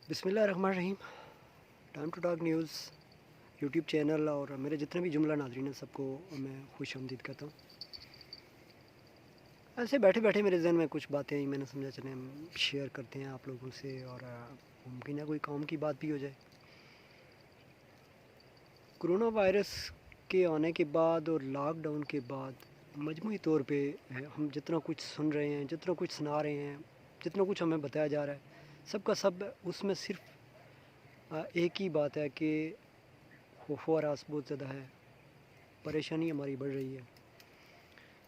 بسم اللہ الرحمن الرحیم. Time to talk news YouTube channel اور میرے جتنے بھی جملہ ناظرین ہیں سب کو میں خوش آمدید کرتا ہوں. ایسے بیٹھے بیٹھے میرے ذہن میں کچھ باتیں میں نے سمجھا چلیں ہم شیئر کرتے ہیں آپ لوگوں سے اور ممکن ہے کوئی کام کی بات بھی ہو جائے. کرونا وائرس کے آنے کے بعد اور لاک ڈاؤن کے بعد مجموعی طور پہ ہم جتنا کچھ سن رہے ہیں، جتنا کچھ سنا رہے ہیں، جتنا کچھ ہمیں بتایا جا رہا ہے، سب کا سب اس میں صرف ایک ہی بات ہے کہ خوف و ہراس بہت زیادہ ہے، پریشانی ہماری بڑھ رہی ہے،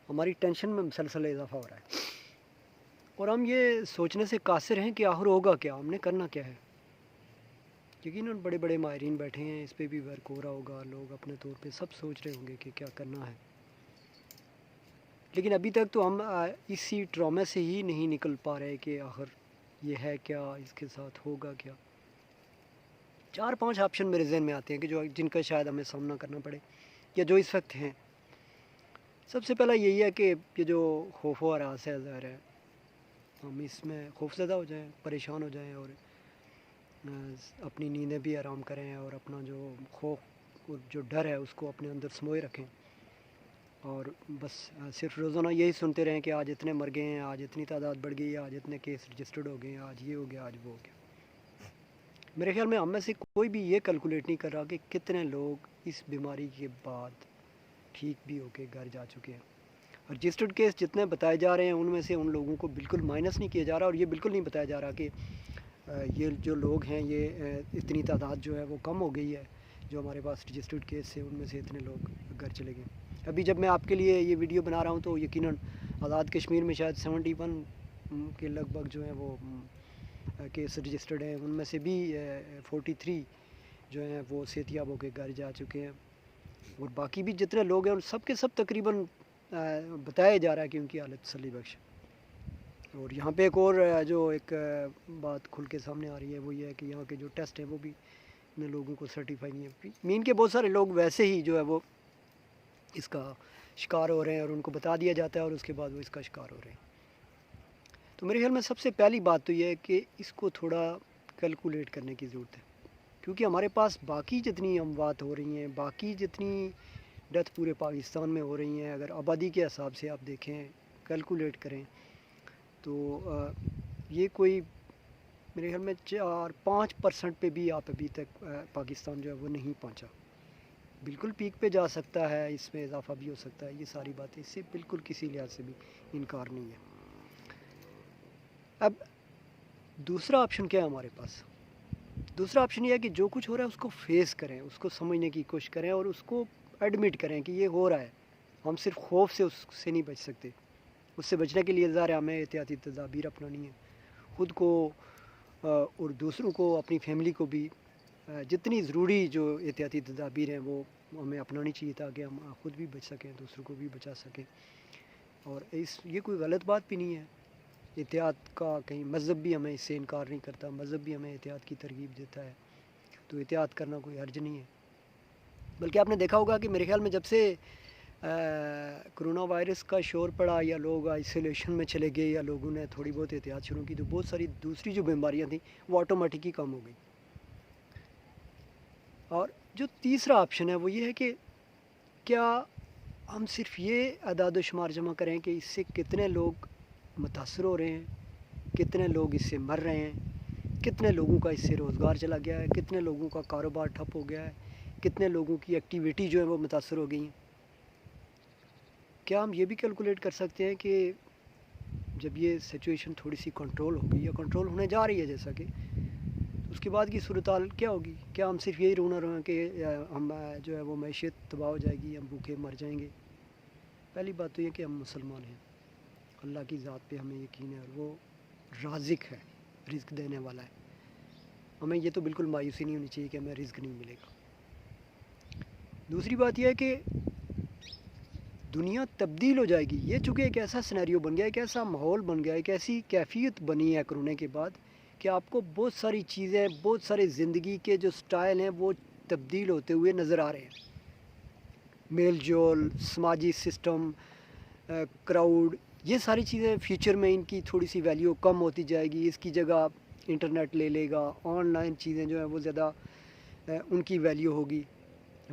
ہماری ٹینشن میں مسلسل اضافہ ہو رہا ہے اور ہم یہ سوچنے سے قاصر ہیں کہ آخر ہوگا کیا، ہم نے کرنا کیا ہے. یقیناً بڑے بڑے ماہرین بیٹھے ہیں، اس پہ بھی ورک ہو رہا ہوگا، لوگ اپنے طور پہ سب سوچ رہے ہوں گے کہ کیا کرنا ہے. لیکن ابھی تک تو ہم اسی ٹرامے سے ہی نہیں نکل پا رہے کہ آخر یہ ہے کیا، اس کے ساتھ ہوگا کیا. 4-5 آپشن میرے ذہن میں آتے ہیں کہ جن کا شاید ہمیں سامنا کرنا پڑے یا جو اس وقت ہیں. سب سے پہلا یہی ہے کہ یہ جو خوف و ہراس ہے، ظاہر ہے ہم اس میں خوف زدہ ہو جائیں، پریشان ہو جائیں اور اپنی نیندیں بھی آرام کریں اور اپنا جو خوف اور جو ڈر ہے اس کو اپنے اندر سموئے رکھیں اور بس صرف روزانہ یہی سنتے رہیں کہ آج اتنے مر گئے ہیں، آج اتنی تعداد بڑھ گئی ہے، آج اتنے کیس رجسٹرڈ ہو گئے ہیں، آج یہ ہو گیا، آج وہ ہو گیا. میرے خیال میں ہم میں سے کوئی بھی یہ کیلکولیٹ نہیں کر رہا کہ کتنے لوگ اس بیماری کے بعد ٹھیک بھی ہو کے گھر جا چکے ہیں. رجسٹرڈ کیس جتنے بتائے جا رہے ہیں ان میں سے ان لوگوں کو بالکل مائنس نہیں کیا جا رہا اور یہ بالکل نہیں بتایا جا رہا کہ یہ جو لوگ ہیں یہ اتنی تعداد جو ہے وہ کم ہو گئی ہے. جو ہمارے پاس رجسٹرڈ کیس سے ان میں سے اتنے لوگ گھر چلے گئے. ابھی جب میں آپ کے لیے یہ ویڈیو بنا رہا ہوں تو یقیناً آزاد کشمیر میں شاید 71 کے لگ بھگ جو ہیں وہ کیس رجسٹرڈ ہیں، ان میں سے بھی 43 جو ہیں وہ صحت یاب ہو کے گھر جا چکے ہیں اور باقی بھی جتنے لوگ ہیں ان سب کے سب تقریباً بتایا جا رہا ہے کہ ان کی حالت تسلی بخش. اور یہاں پہ ایک اور جو ایک بات کھل کے سامنے آ رہی ہے وہ یہ ہے کہ یہاں کے جو ٹیسٹ ہیں وہ بھی اتنے لوگوں کو سرٹیفائی نہیں ہے. مین کے بہت سارے لوگ ویسے ہی جو ہے وہ اس کا شکار ہو رہے ہیں اور ان کو بتا دیا جاتا ہے اور اس کے بعد وہ اس کا شکار ہو رہے ہیں. تو میرے خیال میں سب سے پہلی بات تو یہ ہے کہ اس کو تھوڑا کیلکولیٹ کرنے کی ضرورت ہے کیونکہ ہمارے پاس باقی جتنی اموات ہو رہی ہیں، باقی جتنی ڈیتھ پورے پاکستان میں ہو رہی ہیں، اگر آبادی کے حساب سے آپ دیکھیں کیلکولیٹ کریں تو یہ کوئی میرے خیال میں 4-5% پہ بھی آپ ابھی تک پاکستان جو ہے وہ نہیں پہنچا. بالکل پیک پہ جا سکتا ہے، اس میں اضافہ بھی ہو سکتا ہے، یہ ساری باتیں اس سے بالکل کسی لحاظ سے بھی انکار نہیں ہے. اب دوسرا آپشن کیا ہے ہمارے پاس؟ دوسرا آپشن یہ ہے کہ جو کچھ ہو رہا ہے اس کو فیس کریں، اس کو سمجھنے کی کوشش کریں اور اس کو ایڈمٹ کریں کہ یہ ہو رہا ہے. ہم صرف خوف سے اس سے نہیں بچ سکتے، اس سے بچنے کے لیے ظاہر ہمیں احتیاطی تدابیر اپنانی ہے. خود کو اور دوسروں کو، اپنی فیملی کو بھی جتنی ضروری جو احتیاطی تدابیر ہیں وہ ہمیں اپنانی چاہیے تاکہ ہم خود بھی بچ سکیں، دوسروں کو بھی بچا سکیں. اور یہ کوئی غلط بات بھی نہیں ہے. احتیاط کا کہیں مذہب بھی ہمیں اس سے انکار نہیں کرتا، مذہب بھی ہمیں احتیاط کی ترغیب دیتا ہے، تو احتیاط کرنا کوئی حرج نہیں ہے. بلکہ آپ نے دیکھا ہوگا کہ میرے خیال میں جب سے کرونا وائرس کا شور پڑا یا لوگ آئسولیشن میں چلے گئے یا لوگوں نے تھوڑی بہت احتیاط شروع کی تو بہت ساری دوسری جو بیماریاں تھیں وہ آٹومیٹک ہی کم ہو گئی. اور جو تیسرا آپشن ہے وہ یہ ہے کہ کیا ہم صرف یہ اعداد و شمار جمع کریں کہ اس سے کتنے لوگ متاثر ہو رہے ہیں، کتنے لوگ اس سے مر رہے ہیں، کتنے لوگوں کا اس سے روزگار چلا گیا ہے، کتنے لوگوں کا کاروبار ٹھپ ہو گیا ہے، کتنے لوگوں کی ایکٹیویٹی جو ہے وہ متاثر ہو گئی ہیں. کیا ہم یہ بھی کیلکولیٹ کر سکتے ہیں کہ جب یہ سچویشن تھوڑی سی کنٹرول ہو گئی یا کنٹرول ہونے جا رہی ہے جیسا کہ اس کے بعد کی صورتحال کیا ہوگی؟ کیا ہم صرف یہی رونا رونا کہ ہم جو ہے وہ معیشت تباہ ہو جائے گی، ہم بھوکے مر جائیں گے؟ پہلی بات تو یہ کہ ہم مسلمان ہیں، اللہ کی ذات پہ ہمیں یقین ہے اور وہ رازق ہے، رزق دینے والا ہے. ہمیں یہ تو بالکل مایوسی نہیں ہونی چاہیے کہ ہمیں رزق نہیں ملے گا. دوسری بات یہ ہے کہ دنیا تبدیل ہو جائے گی. یہ چونکہ ایک ایسا سینیریو بن گیا، ایک ایسا ماحول بن گیا، ایک ایسی کیفیت بنی ہے کرونے کے بعد کہ آپ کو بہت ساری چیزیں، بہت سارے زندگی کے جو سٹائل ہیں وہ تبدیل ہوتے ہوئے نظر آ رہے ہیں. میل جول، سماجی سسٹم، کراؤڈ، یہ ساری چیزیں فیوچر میں ان کی تھوڑی سی ویلیو کم ہوتی جائے گی. اس کی جگہ انٹرنیٹ لے لے گا, آن لائن چیزیں جو ہیں وہ زیادہ ان کی ویلیو ہوگی.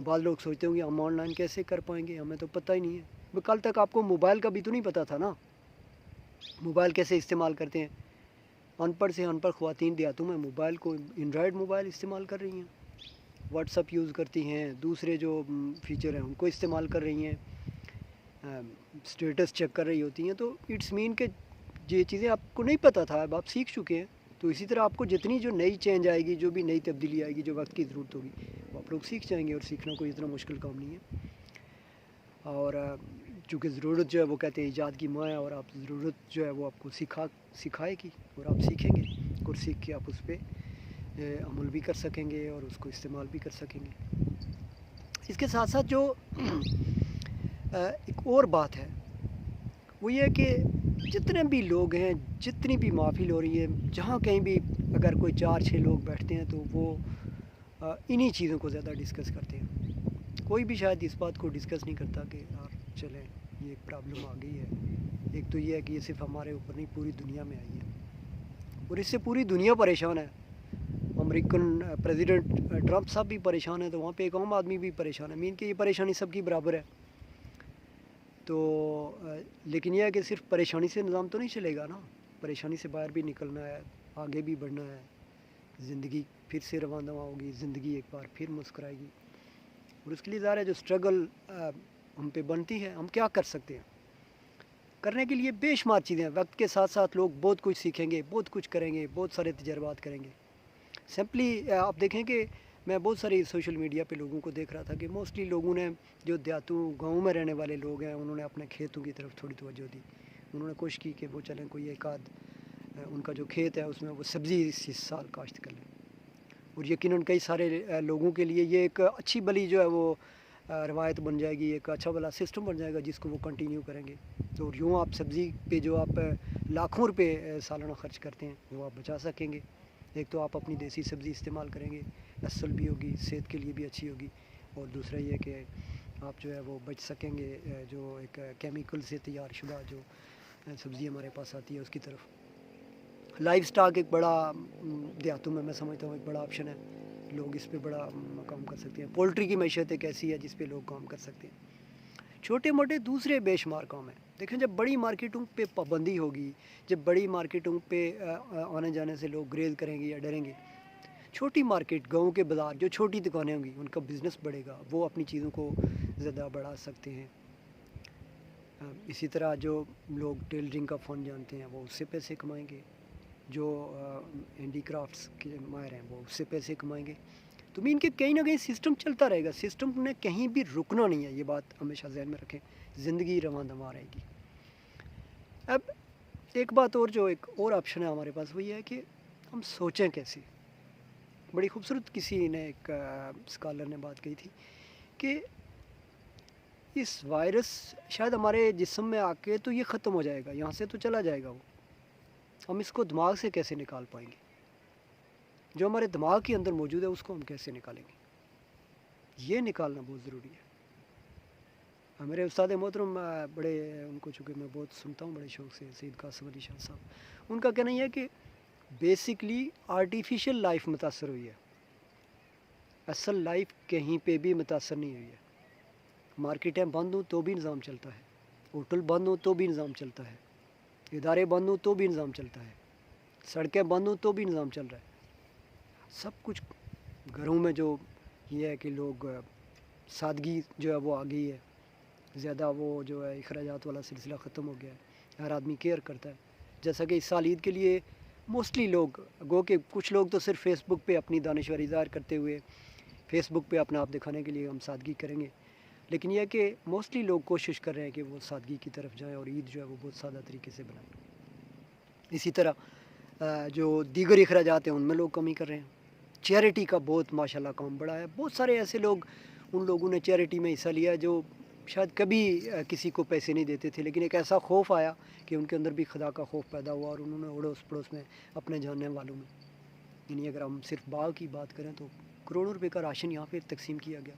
بعض لوگ سوچتے ہوں گے ہم آن لائن کیسے کر پائیں گے, ہمیں تو پتہ ہی نہیں ہے. کل تک آپ کو موبائل کا بھی تو نہیں پتہ تھا نا, موبائل کیسے استعمال کرتے ہیں. ان پڑھ سے ان پڑھ خواتین دیہاتوں میں موبائل کو اینڈرائڈ موبائل استعمال کر رہی ہیں, واٹس اپ یوز کرتی ہیں, دوسرے جو فیچر ہیں ان کو استعمال کر رہی ہیں, اسٹیٹس چیک کر رہی ہوتی ہیں. تو اٹس مین کہ یہ چیزیں آپ کو نہیں پتہ تھا, اب آپ سیکھ چکے ہیں. تو اسی طرح آپ کو جتنی جو نئی چینج آئے گی, جو بھی نئی تبدیلی آئے گی, جو وقت کی ضرورت ہوگی, وہ آپ لوگ سیکھ جائیں گے. اور سیکھنا کوئی اتنا مشکل کام نہیں ہے. اور چونکہ ضرورت جو ہے وہ کہتے ہیں ایجاد کی ماں ہے, اور آپ ضرورت جو ہے وہ آپ کو سکھائے گی, اور آپ سیکھیں گے, اور سیکھ کے آپ اس پہ عمل بھی کر سکیں گے اور اس کو استعمال بھی کر سکیں گے. اس کے ساتھ ساتھ جو ایک اور بات ہے وہ یہ ہے کہ جتنے بھی لوگ ہیں, جتنی بھی محفل ہو رہی ہے, جہاں کہیں بھی اگر کوئی 4-6 لوگ بیٹھتے ہیں تو وہ انہی چیزوں کو زیادہ ڈسکس کرتے ہیں. کوئی بھی شاید اس بات کو ڈسکس نہیں کرتا کہ یار چلیں یہ ایک پرابلم آ گئی ہے. ایک تو یہ ہے کہ یہ صرف ہمارے اوپر نہیں, پوری دنیا میں آئی ہے, اور اس سے پوری دنیا پریشان ہے. امریکن پریزیڈنٹ ٹرمپ صاحب بھی پریشان ہیں, تو وہاں پہ ایک عام آدمی بھی پریشان ہے. مین کہ یہ پریشانی سب کی برابر ہے. تو لیکن یہ ہے کہ صرف پریشانی سے نظام تو نہیں چلے گا نا, پریشانی سے باہر بھی نکلنا ہے, آگے بھی بڑھنا ہے. زندگی پھر سے رواں دواں ہوگی, زندگی ایک بار پھر مسکرائے گی. اور اس کے لیے ظاہر ہے جو اسٹرگل ہم پہ بنتی ہے, ہم کیا کر سکتے ہیں. کرنے کے لیے بے شمار چیزیں ہیں. وقت کے ساتھ ساتھ لوگ بہت کچھ سیکھیں گے, بہت کچھ کریں گے, بہت سارے تجربات کریں گے. سمپلی آپ دیکھیں کہ میں بہت ساری سوشل میڈیا پہ لوگوں کو دیکھ رہا تھا کہ موسٹلی لوگوں نے, جو دیہاتوں گاؤں میں رہنے والے لوگ ہیں, انہوں نے اپنے کھیتوں کی طرف تھوڑی توجہ دی. انہوں نے کوشش کی کہ وہ چلیں کوئی ایک آدھ ان کا جو کھیت ہے اس میں وہ سبزی اس سال کاشت کر لیں. اور یقیناً کئی سارے لوگوں کے لیے یہ ایک اچھی بلی جو ہے وہ روایت بن جائے گی, ایک اچھا والا سسٹم بن جائے گا جس کو وہ کنٹینیو کریں گے. تو یوں آپ سبزی پہ جو آپ لاکھوں روپے سالانہ خرچ کرتے ہیں وہ آپ بچا سکیں گے. ایک تو آپ اپنی دیسی سبزی استعمال کریں گے, اصل بھی ہوگی, صحت کے لیے بھی اچھی ہوگی. اور دوسرا یہ کہ آپ جو ہے وہ بچ سکیں گے جو ایک کیمیکل سے تیار شدہ جو سبزی ہمارے پاس آتی ہے اس کی طرف. لائف سٹاک ایک بڑا دیہاتوں میں سمجھتا ہوں ایک بڑا آپشن ہے. لوگ اس پہ بڑا کام کر سکتے ہیں. پولٹری کی معیشت ایک ایسی ہے جس پہ لوگ کام کر سکتے ہیں. چھوٹے موٹے دوسرے بے شمار کام ہیں. دیکھیں جب بڑی مارکیٹوں پہ پابندی ہوگی, جب بڑی مارکیٹوں پہ آنے جانے سے لوگ گریز کریں گے یا ڈریں گے, چھوٹی مارکیٹ, گاؤں کے بازار, جو چھوٹی دکانیں ہوں گی ان کا بزنس بڑھے گا, وہ اپنی چیزوں کو زیادہ بڑھا سکتے ہیں. اسی طرح جو لوگ ٹیلرنگ کا فن جانتے ہیں وہ اس سے پیسے کمائیں گے, جو ہینڈی کرافٹس کے ماہر ہیں وہ اس سے پیسے کمائیں گے. تو مین کہ کہیں نہ کہیں سسٹم چلتا رہے گا, سسٹم نے کہیں بھی رکنا نہیں ہے. یہ بات ہمیشہ ذہن میں رکھیں, زندگی رواں دواں رہے گی. اب ایک بات اور, جو ایک اور آپشن ہے ہمارے پاس, وہ یہ ہے کہ ہم سوچیں کیسے. بڑی خوبصورت کسی نے, ایک اسکالر نے بات کہی تھی کہ اس وائرس شاید ہمارے جسم میں آ کے تو یہ ختم ہو جائے گا, یہاں سے تو چلا جائے گا وہ, ہم اس کو دماغ سے کیسے نکال پائیں گے. جو ہمارے دماغ کے اندر موجود ہے اس کو ہم کیسے نکالیں گے, یہ نکالنا بہت ضروری ہے. میرے استاد محترم بڑے, ان کو چونکہ میں بہت سنتا ہوں بڑے شوق سے, سید قاسم علی شاہ صاحب, ان کا کہنا یہ ہے کہ بیسکلی آرٹیفیشل لائف متاثر ہوئی ہے, اصل لائف کہیں پہ بھی متاثر نہیں ہوئی ہے. مارکیٹیں بند ہوں تو بھی نظام چلتا ہے, ہوٹل بند ہوں تو بھی نظام چلتا ہے, ادارے بند ہوں تو بھی نظام چلتا ہے, سڑکیں بند ہوں تو بھی نظام چل رہا ہے. سب کچھ گھروں میں جو یہ ہے کہ لوگ سادگی جو ہے وہ آ گئی ہے, زیادہ وہ جو ہے اخراجات والا سلسلہ ختم ہو گیا ہے, ہر آدمی کیئر کرتا ہے. جیسا کہ اس سال عید کے لیے موسٹلی لوگ, گو کہ کچھ لوگ تو صرف فیس بک پہ اپنی دانشوری ظاہر کرتے ہوئے فیس بک پہ اپنا آپ دکھانے کے لیے ہم سادگی کریں گے, لیکن یہ کہ موسٹلی لوگ کوشش کر رہے ہیں کہ وہ سادگی کی طرف جائیں اور عید جو ہے وہ بہت سادہ طریقے سے بنائیں. اسی طرح جو دیگر اخراجات ہیں ان میں لوگ کمی کر رہے ہیں. چیریٹی کا بہت ماشاءاللہ کام بڑا ہے. بہت سارے ایسے لوگ, ان لوگوں نے چیریٹی میں حصہ لیا جو شاید کبھی کسی کو پیسے نہیں دیتے تھے, لیکن ایک ایسا خوف آیا کہ ان کے اندر بھی خدا کا خوف پیدا ہوا, اور انہوں نے اڑوس پڑوس میں اپنے جاننے والوں میں, یعنی اگر ہم صرف باغ کی بات کریں تو کروڑوں روپے کا راشن یہاں پہ تقسیم کیا گیا.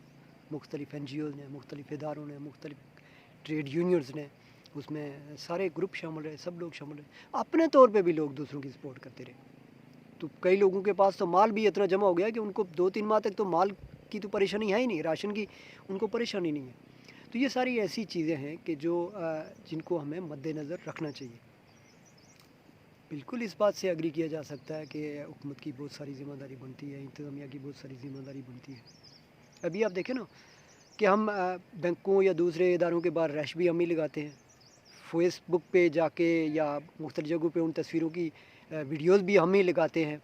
مختلف این جی اوز نے, مختلف اداروں نے, مختلف ٹریڈ یونینز نے, اس میں سارے گروپ شامل رہے, سب لوگ شامل رہے, اپنے طور پہ بھی لوگ دوسروں کی سپورٹ کرتے رہے. تو کئی لوگوں کے پاس تو مال بھی اتنا جمع ہو گیا کہ ان کو 2-3 ماہ تک تو مال کی تو پریشانی ہے ہی نہیں, راشن کی ان کو پریشانی نہیں ہے. تو یہ ساری ایسی چیزیں ہیں کہ جن کو ہمیں مد نظر رکھنا چاہیے. بالکل اس بات سے ایگری کیا جا سکتا ہے کہ حکومت کی بہت ساری ذمہ داری بنتی ہے, انتظامیہ کی بہت ساری ذمہ داری بنتی ہے. ابھی آپ دیکھیں نا کہ ہم بینکوں یا دوسرے اداروں کے باہر ریش بھی ہم ہی لگاتے ہیں, فیس بک پہ جا کے یا مختلف جگہوں پہ ان تصویروں کی ویڈیوز بھی ہم ہی لگاتے ہیں.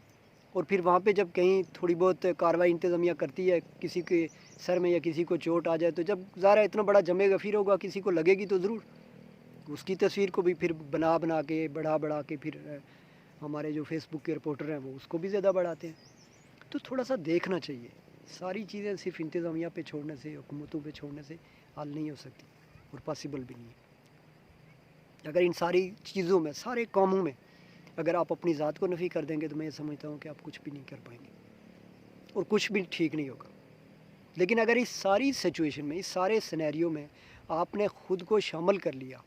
اور پھر وہاں پہ جب کہیں تھوڑی بہت کارروائی انتظامیہ کرتی ہے, کسی کے سر میں یا کسی کو چوٹ آ جائے, تو جب ظاہر اتنا بڑا جمع غفیر ہوگا, کسی کو لگے گی تو ضرور اس کی تصویر کو بھی پھر بنا کے بڑھا کے پھر ہمارے جو فیس بک کے رپورٹر ہیں وہ اس کو بھی زیادہ بڑھاتے ہیں. تو تھوڑا سا دیکھنا چاہیے. ساری چیزیں صرف انتظامیہ پہ چھوڑنے سے, حکومتوں پہ چھوڑنے سے حل نہیں ہو سکتی اور پاسبل بھی نہیں ہے. اگر ان ساری چیزوں میں, سارے کاموں میں اگر آپ اپنی ذات کو نفی کر دیں گے تو میں یہ سمجھتا ہوں کہ آپ کچھ بھی نہیں کر پائیں گے اور کچھ بھی ٹھیک نہیں ہوگا. لیکن اگر اس ساری سچویشن میں, اس سارے سینیریو میں آپ نے خود کو شامل کر لیا,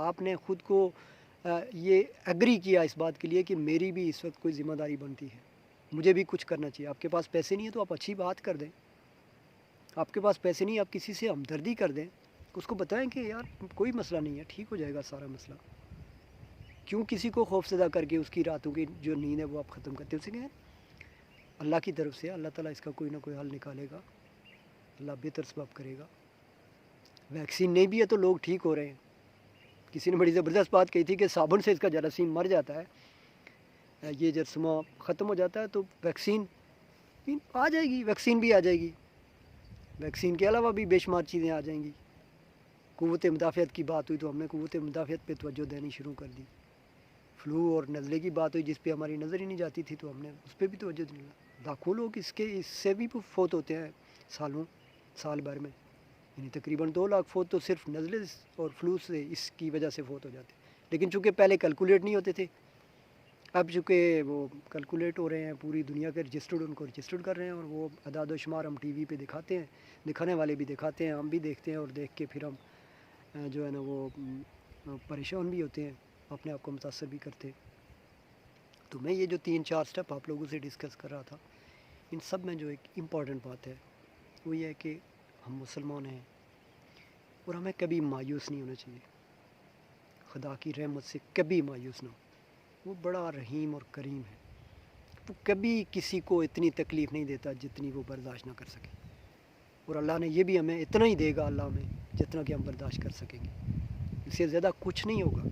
آپ نے خود کو یہ ایگری کیا اس بات کے لیے کہ میری بھی اس وقت کوئی ذمہ داری بنتی ہے, مجھے بھی کچھ کرنا چاہیے. آپ کے پاس پیسے نہیں ہیں تو آپ اچھی بات کر دیں, آپ کے پاس پیسے نہیں, آپ کسی سے ہمدردی کر دیں, اس کو بتائیں کہ یار کوئی مسئلہ نہیں ہے, ٹھیک ہو جائے گا سارا مسئلہ. کیوں کسی کو خوف زدہ کر کے اس کی راتوں کی جو نیند ہے وہ آپ ختم کرتے ہیں. اسے کہیں اللہ کی طرف سے اللہ تعالیٰ اس کا کوئی نہ کوئی حل نکالے گا, اللہ بہتر سبب کرے گا. ویکسین نہیں بھی ہے تو لوگ ٹھیک ہو رہے ہیں. کسی نے بڑی زبردست بات کہی تھی کہ صابن سے اس کا جراثیم مر جاتا ہے, یہ جرثومہ ختم ہو جاتا ہے, تو ویکسین آ جائے گی, ویکسین بھی آ جائے گی. ویکسین کے علاوہ بھی بے شمار چیزیں آ جائیں گی. قوت مدافعت کی بات ہوئی تو ہم نے قوت مدافعت پہ توجہ دینی شروع کر دی. فلو اور نزلے کی بات ہوئی جس پہ ہماری نظر ہی نہیں جاتی تھی تو ہم نے اس پہ بھی توجہ دینی. لاکھوں لوگ اس سے بھی فوت ہوتے ہیں سال بھر میں, یعنی تقریباً 2 لاکھ فوت تو صرف نزلے اور فلو سے اس کی وجہ سے فوت ہو جاتے ہیں. لیکن چونکہ پہلے کیلکولیٹ نہیں ہوتے تھے, اب چونکہ وہ کیلکولیٹ ہو رہے ہیں, پوری دنیا کے رجسٹرڈ ان کو رجسٹرڈ کر رہے ہیں, اور وہ اعداد و شمار ہم ٹی وی پہ دکھاتے ہیں, دکھانے والے بھی دکھاتے ہیں, ہم بھی دیکھتے ہیں, اور دیکھ کے پھر ہم جو ہے نا وہ پریشان بھی ہوتے ہیں, اپنے آپ کو متاثر بھی کرتے ہیں. تو میں یہ جو 3-4 سٹیپ آپ لوگوں سے ڈسکس کر رہا تھا, ان سب میں جو ایک امپورٹنٹ بات ہے وہ یہ ہے کہ ہم مسلمان ہیں اور ہمیں کبھی مایوس نہیں ہونا چاہیے. خدا کی رحمت سے کبھی مایوس نہ ہو. وہ بڑا رحیم اور کریم ہے, وہ کبھی کسی کو اتنی تکلیف نہیں دیتا جتنی وہ برداشت نہ کر سکے, اور اللہ نے یہ بھی ہمیں اتنا ہی دے گا اللہ میں جتنا کہ ہم برداشت کر سکیں گے. اس سے زیادہ کچھ نہیں ہوگا.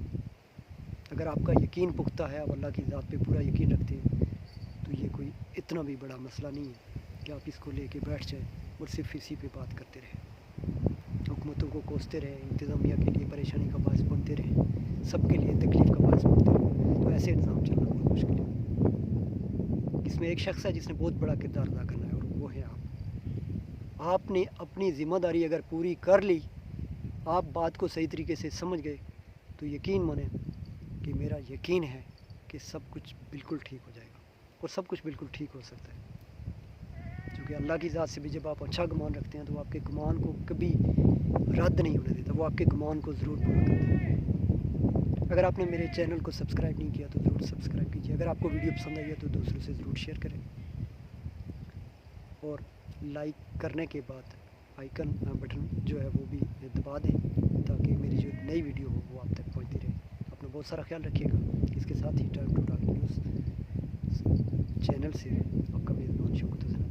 اگر آپ کا یقین پختہ ہے, آپ اللہ کی ذات پہ پورا یقین رکھتے ہیں, تو یہ کوئی اتنا بھی بڑا مسئلہ نہیں ہے کہ آپ اس کو لے کے بیٹھ جائیں اور صرف اسی پہ بات کرتے رہیں, حکومتوں کو کوستے رہیں, انتظامیہ کے لیے پریشانی کا باعث بنتے رہیں, سب کے لیے تکلیف کا باعث بنتے رہیں. تو ایسے نظام چلنا بہت مشکل ہے. اس میں ایک شخص ہے جس نے بہت بڑا کردار ادا کرنا ہے, اور وہ ہے آپ. آپ نے اپنی ذمہ داری اگر پوری کر لی, آپ بات کو صحیح طریقے سے سمجھ گئے, تو یقین مانیں کہ میرا یقین ہے کہ سب کچھ بالکل ٹھیک ہو جائے گا, اور سب کچھ بالکل ٹھیک ہو سکتا ہے. کیونکہ اللہ کی ذات سے بھی جب آپ اچھا گمان رکھتے ہیں تو وہ آپ کے گمان کو کبھی رد نہیں ہونے دیتا, وہ آپ کے گمان کو ضرور پورا کرتا ہے. اگر آپ نے میرے چینل کو سبسکرائب نہیں کیا تو ضرور سبسکرائب کیجیے. اگر آپ کو ویڈیو پسند آئی ہے تو دوسروں سے ضرور شیئر کریں, اور لائک کرنے کے بعد آئیکن بٹن جو ہے وہ بھی دبا دیں تاکہ میری جو نئی ویڈیو ہو وہ آپ تک پہنچتی رہے. اپنا بہت سارا خیال رکھیے گا. اس کے ساتھ ہی Time to talk News channel سے آپ کا میزبان شوکت حسین